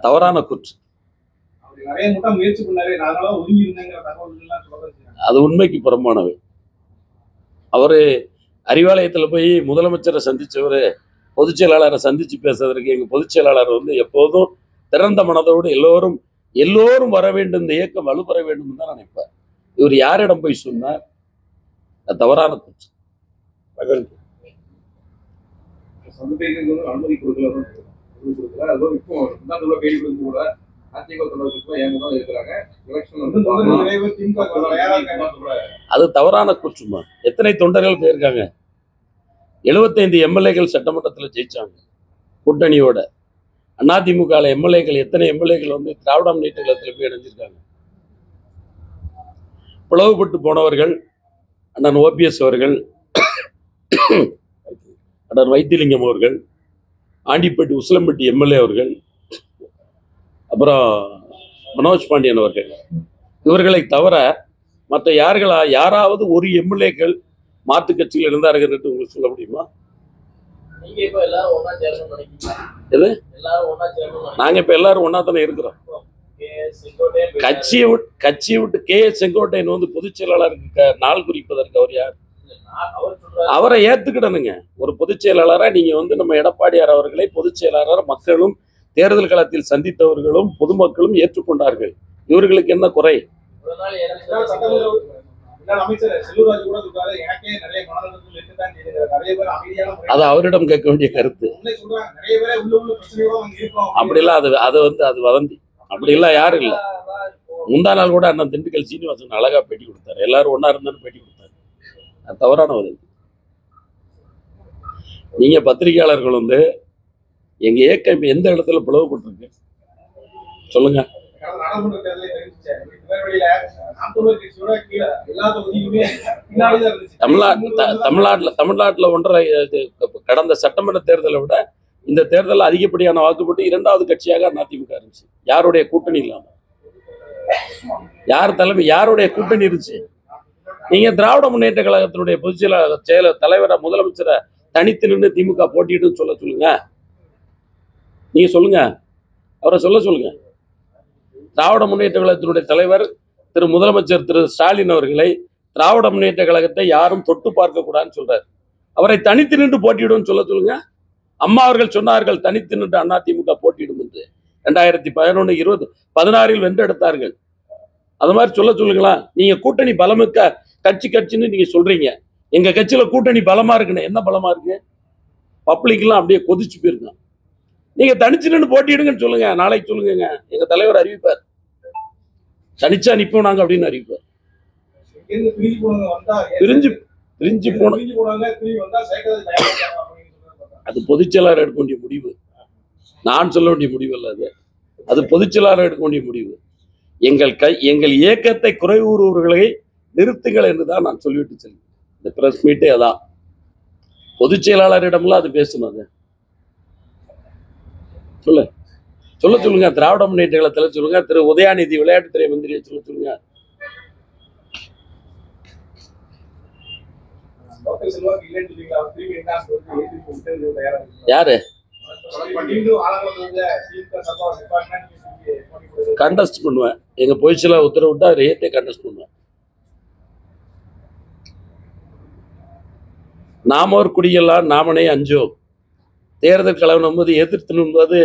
தவறான குற்று. அது உண்மைக்கு புறம்பானவை. அவரு அறிவாலயத்தில் போய் முதலமைச்சரை சந்திச்சவர் பொதுச் செயலாளரை சந்திச்சு பேசுறதுக்கு எங்க பொதுச் செயலாளர் எப்போதும் திறந்த மனதோடு எல்லோரும் வர வேண்டும், இந்த இயக்கம் வலுப்பெற வேண்டும் தான் நினைப்பார். இவர் யாரிடம் போய் சொன்னார்? தவறான குற்று. அனுமதி கொடுக்கல. அது தவறான குற்றமா? எத்தனை தொண்டர்கள் போயிருக்காங்க? 75 எம்எல்ஏக்கள் சட்டமன்றத்தில் ஜெயிச்சாங்க கூட்டணியோட. அதிமுக எம்எல்ஏக்கள் எத்தனை எம்எல்ஏக்கள் திராவிட முன்னேற்ற கழகத்தில் போய் இணைஞ்சிருக்காங்க. பிளவுபட்டு போனவர்கள் அண்ணன் ஓபிஎஸ் அவர்கள், அண்ணன் வைத்திலிங்கம் அவர்கள், ஆண்டிப்பட்டி உசிலம்பட்டி எம்எல்ஏ அவர்கள், அப்புறம் மனோஜ் பாண்டியன் அவர்கள். இவர்களை தவிர மற்ற யாராவது ஒரு எம்எல்ஏக்கள் மாற்று கட்சியில் இருந்தார்கள் என்று உங்களுக்கு சொல்ல முடியுமா? நாங்க இப்ப எல்லாரும் ஒன்னா தானே இருக்கிறோம். கட்சியை விட்டு KS செங்கோட்டையன் பொதுச் செயலாளருக்கு நாள் குறிப்பதற்கு அவர் யார்? அவரை ஏத்துக்கிடணுங்க. ஒரு பொதுச் செயலாளரா நீங்க நம்ம எடப்பாடியார் அவர்களை பொதுச் செயலாளர் மக்களும் தேர்தல் களத்தில் சந்தித்தவர்களும் பொதுமக்களும் ஏற்றுக்கொண்டார்கள். இவர்களுக்கு என்ன குறை? அது அவரிடம் கேட்க வேண்டிய கருத்து. அப்படிலாம் அது வதந்தி. அப்படிலாம் யாரும் இல்லை. முந்தா நாள் கூட அண்ணன் திண்டுக்கல் சீனிவாசன் அழகா பேட்டி கொடுத்தாரு. எல்லாரும் ஒன்னா இருந்தாலும் பேட்டி கொடுத்தாரு. அது தவறான வதந்தி. நீங்க பத்திரிகையாளர்கள் எங்க இயக்கம் இப்ப எந்த இடத்துல பிளவுபட்டு சொல்லுங்க. தமிழ்நாட்டுல கடந்த சட்டமன்ற தேர்தலை விட இந்த தேர்தலில் அதிகப்படியான வாக்குப்பட்டு 2வது கட்சியாக அதிமுக இருந்துச்சு. யாருடைய கூட்டணி இல்லாம, யார் தலைமை, யாருடைய கூட்டணி இருந்துச்சு? நீங்க திராவிட முன்னேற்ற கழகத்தினுடைய பொதுச் செயலாளர் தலைவரை முதலமைச்சரை தனித்து நின்று திமுக போட்டிட்டு சொல்லுங்க. நீங்க சொல்லுங்க, அவரை சொல்லுங்க. திராவிட முன்னேற்ற கழகத்தினுடைய தலைவர் திரு முதலமைச்சர் திரு ஸ்டாலின் அவர்களை திராவிட முன்னேற்ற கழகத்தை யாரும் தொட்டு பார்க்க கூடாதுன்னு சொல்றாரு. அவரை தனித்து நின்று போட்டியிடும் சொல்லுங்க. அம்மா அவர்கள் சொன்னார்கள் தனித்து நின்று அதிமுக போட்டியிடும் என்று. 2011, 20, 16 வென்றெடுத்தார்கள். அது மாதிரி சொல்லுங்களா? நீங்க கூட்டணி பலமிக்க கட்சின்னு நீங்க சொல்றீங்க. எங்க கட்சியில கூட்டணி பலமா இருக்குன்னு. என்ன பலமா இருக்கு? பப்ளிக்லாம் அப்படியே கொதிச்சு போயிருக்கான். நீங்க தனிச்சு நின்று போட்டியிடுங்கன்னு சொல்லுங்க. நாளைக்கு சொல்லுங்க, எங்க தலைவர் அறிவிப்பார். தனிச்சா நிப்போம் நாங்க அப்படின்னு அறிவிப்பார். பிரிஞ்சு போன அது பொதுச் செயலாளர் எடுக்க வேண்டிய முடிவு. நான் சொல்ல வேண்டிய முடிவு அல்ல. அது பொதுச் செயலாளர் எடுக்க வேண்டிய முடிவு. எங்கள் இயக்கத்தை குறை கூறுவர்களை நிறுத்துங்கள் என்றுதான் நான் சொல்லிவிட்டு செல்வேன். இந்த பிரஸ் மீட்டே அதான். பொதுச் செயலாளரிடம்லாம் அது பேசணும். சொல்லுங்க. திராவிட முன்னேற்ற கழகத்தில் சொல்லுங்க. திரு உதயாநிதி விளையாட்டுத்துறை மந்திரியை சொல்லுங்க. யாரு கண்டஸ்ட் பண்ணுவேன்? எங்க பொய்ச்சில உத்தரவிட்டா ரேட்டே கண்டஸ்ட் பண்ணுவேன். நாமோர் குடியெல்லாம் நாமனே அஞ்சோம். தேர்தல் கலவரம் போது எதிர்த்து நின்பது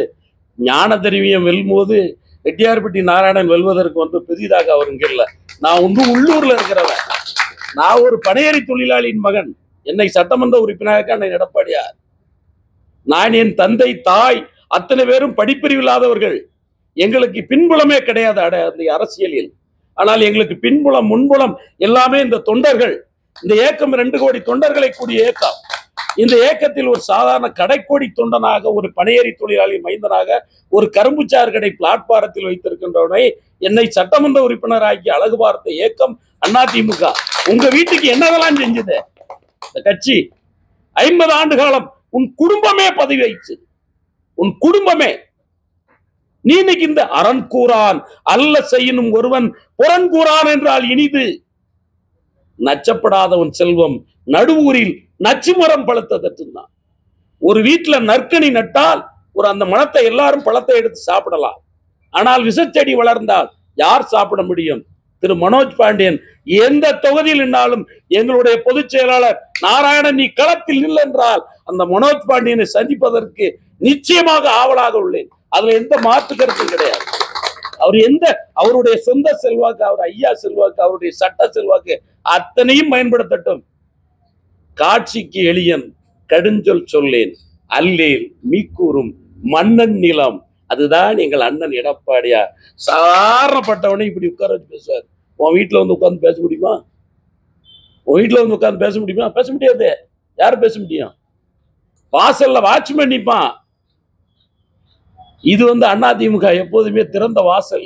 ஞான தெரிவியம் வெல்லும்போது ரெட்டியார்பட்டி நாராயணன் வெல்வதற்கு பெரிதாக அவர் இங்க இல்லை. நான் உள்ளூர்ல இருக்கிறவன். நான் ஒரு பனையேறி தொழிலாளியின் மகன். என்னை சட்டமன்ற உறுப்பினராக அண்ணன் எடப்பாடியார். நான் என் தந்தை தாய் அத்தனை பேரும் படிப்பறிவு இல்லாதவர்கள். எங்களுக்கு பின்புலமே கிடையாது அந்த அரசியலில். ஆனால் எங்களுக்கு பின்புலம் முன்புலம் எல்லாமே இந்த தொண்டர்கள். இந்த இயக்கம் 2 கோடி தொண்டர்களை கூடிய இயக்கம். இந்த இயக்கத்தில் ஒரு சாதாரண கடைக்கோடி தொண்டனாக, ஒரு பனையேறி தொழிலாளி மைந்தனாக, ஒரு கரும்புச்சாறு கடை பிளாட்பாரத்தில் வைத்திருக்கின்றவனை என்னை சட்டமன்ற உறுப்பினராக்கி அழகு பார்த்த இயக்கம் அதிமுக. உங்க வீட்டுக்கு என்னதெல்லாம் செஞ்சது இந்த கட்சி? 50 ஆண்டு காலம் உன் குடும்பமே பதவி வகிச்சு. உன் குடும்பமே. நீ இன்னைக்கு இந்த அரண் கூறான் அல்ல செய்யணும் ஒருவன் புறன் கூறான் என்றால் இனிது. நச்சப்படாதவன் செல்வம் நடுவூரில் நச்சு மரம் பழுத்ததான். ஒரு வீட்டுல நற்கனி நட்டால் அந்த மரத்தை எல்லாரும் பழத்தை எடுத்து சாப்பிடலாம். ஆனால் விஷச்செடி வளர்ந்தால் யார் சாப்பிட முடியும்? திரு மனோஜ் பாண்டியன் எந்த தொகுதியில் நின்றாலும் எங்களுடைய பொதுச் செயலாளர் நாராயணன் நீ களத்தில் நில் என்றால் அந்த மனோஜ் பாண்டியனை சந்திப்பதற்கு நிச்சயமாக ஆவலாக உள்ளேன். அதுல எந்த மாற்று கருத்தும் கிடையாது. அவருடைய சொந்த செல்வாக்கு, அவர் ஐயா செல்வாக்கு, அவருடைய சட்ட செல்வாக்கு அத்தனையும் பயன்படுத்தட்டும். காட்சிக்கு எளியன் கடுஞ்சொல் சொல்லேன் அல்லேல் மீக்கூறும் மன்னன் நிலம். அதுதான் எங்கள் அண்ணன் எடப்பாடியார். சாதாரணப்பட்டவனை இப்படி உட்கார வச்சு பேசுவார். உன் வீட்டுல வந்து உட்கார்ந்து பேச முடியுமா? உன் வீட்டுல வந்து உட்கார்ந்து பேச முடியுமா? பேச முடியாது. யாரு பேச முடியும்? வாசல்ல வாட்ச்மேன் நிப்பான். இது அதிமுக எப்போதுமே திறந்த வாசல்.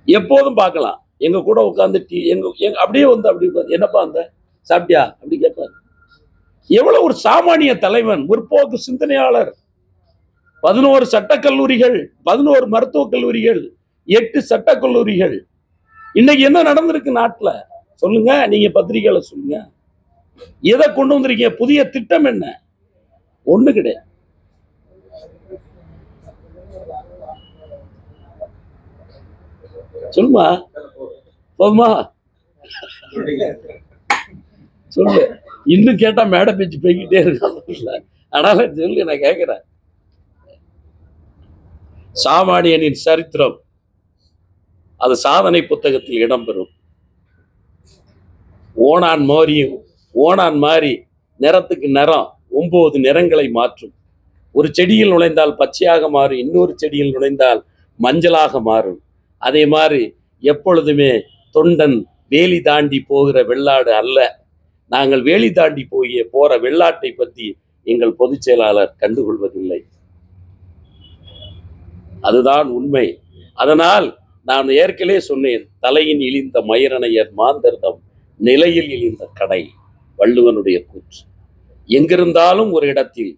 எப்போதும் பார்க்கலாம். எங்க கூட உட்கார்ந்து அப்படியே வந்து அப்படி என்னப்பா அந்த சாப்பிட்டியா அப்படி கேட்பாரு. எவ்வளவு ஒரு சாமானிய தலைவன், முற்போக்கு சிந்தனையாளர். 11 சட்டக்கல்லூரிகள், 11 மருத்துவக் கல்லூரிகள், 8 சட்டக்கல்லூரிகள். இன்னைக்கு என்ன நடந்திருக்கு நாட்டுல சொல்லுங்க. நீங்க பத்திரிகையில சொல்லுங்க. எதை கொண்டு வந்திருக்கீங்க? புதிய திட்டம் என்ன? ஒண்ணு கிடையாது. சொல்லுமா, போதுமா? சொல்லு. இன்னும் கேட்டா மேடை பேச்சு போய்கிட்டே இருக்காங்க. அதனால சொல்லு, நான் கேட்கிறேன். சாமானியனின் சரித்திரம் அது சாதனை புத்தகத்தில் இடம்பெறும். ஓணான் மாறி நிறத்துக்கு நிறம் 9 நிறங்களை மாற்றும். ஒரு செடியில் நுழைந்தால் பச்சையாக மாறும், இன்னொரு செடியில் நுழைந்தால் மஞ்சளாக மாறும். அதே மாதிரி எப்பொழுதுமே தொண்டன் வேலி தாண்டி போகிற வெள்ளாடு அல்ல. நாங்கள் வேலி தாண்டி போற வெள்ளாட்டை பற்றி எங்கள் பொதுச் செயலாளர் கண்டுகொள்வதில்லை. அதுதான் உண்மை. அதனால் நான் ஏற்கனவே சொன்னேன், தலையின் இழிந்த மயிரணையர் மாந்தர்தம் நிலையில் இழிந்த கடை, வள்ளுவனுடைய கூற்று. எங்கிருந்தாலும் ஒரு இடத்தில்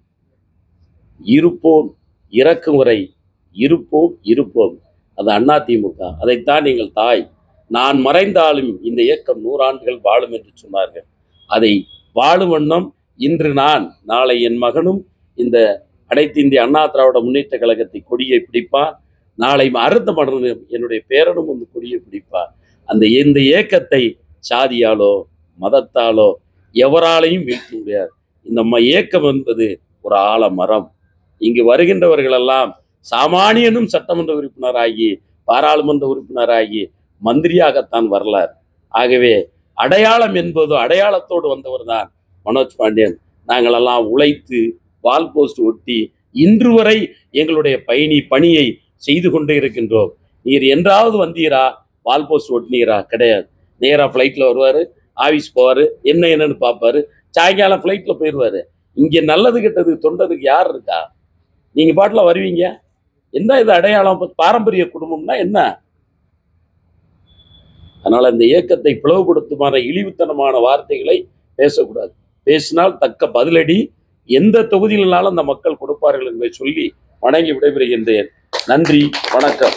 இருப்போம், இறக்கும் வரை இருப்போம். அது அதிமுக. அதைத்தான் நீங்கள் தாய் நான் மறைந்தாலும் இந்த இயக்கம் 100 ஆண்டுகள் வாழும் என்று சொன்னார்கள். அதை வாழும் வண்ணம் இன்று நான், நாளை என் மகனும் இந்த அனைத்து இந்திய அண்ணா திராவிட முன்னேற்ற கழகத்தை கொடியை பிடிப்பான். நாளை அடுத்த மடங்கு என்னுடைய பேரனும் வந்து கொடியை பிடிப்பார். இந்த இயக்கத்தை சாதியாலோ மதத்தாலோ எவராலையும் வீழ்த்த முடியாது. இந்த இயக்கம் என்பது ஒரு ஆலமரம். இங்கு வருகின்றவர்கள் எல்லாம் சாமானியனும் சட்டமன்ற உறுப்பினராகி, பாராளுமன்ற உறுப்பினராகி, மந்திரியாகத்தான் வரலாறு. ஆகவே அடையாளம் என்பது, அடையாளத்தோடு வந்தவர் தான் மனோஜ் பாண்டியன். நாங்களெல்லாம் உழைத்து வால் போஸ்ட் ஒட்டி இன்று வரை எங்களுடைய பணியை செய்து கொண்டே இருக்கின்றோம். நீர் என்றாவது வந்தீரா, வால் போஸ்ட் ஒட்டினீரா? கிடையாது. நேராக ஃப்ளைட்டில் வருவார், ஆஃபீஸ் போவார், என்னன்னு பார்ப்பாரு, சாயங்காலம் ஃப்ளைட்டில் போயிடுவார். இங்கே நல்லது கெட்டது தொண்டதுக்கு யார் இருக்கா? நீங்கள் பாட்டில் வருவீங்க. என்ன இது அடையாளம்? பாரம்பரிய குடும்பம்னா என்ன? அதனால் இந்த இயக்கத்தை பிளவுபடுத்துமான இழிவுத்தனமான வார்த்தைகளை பேசக்கூடாது. பேசினால் தக்க பதிலடி எந்த தொகுதியிலாலும் அந்த மக்கள் கொடுப்பார்கள் என்பதை சொல்லி வணங்கி விடைபெறுகின்றேன். நன்றி, வணக்கம்.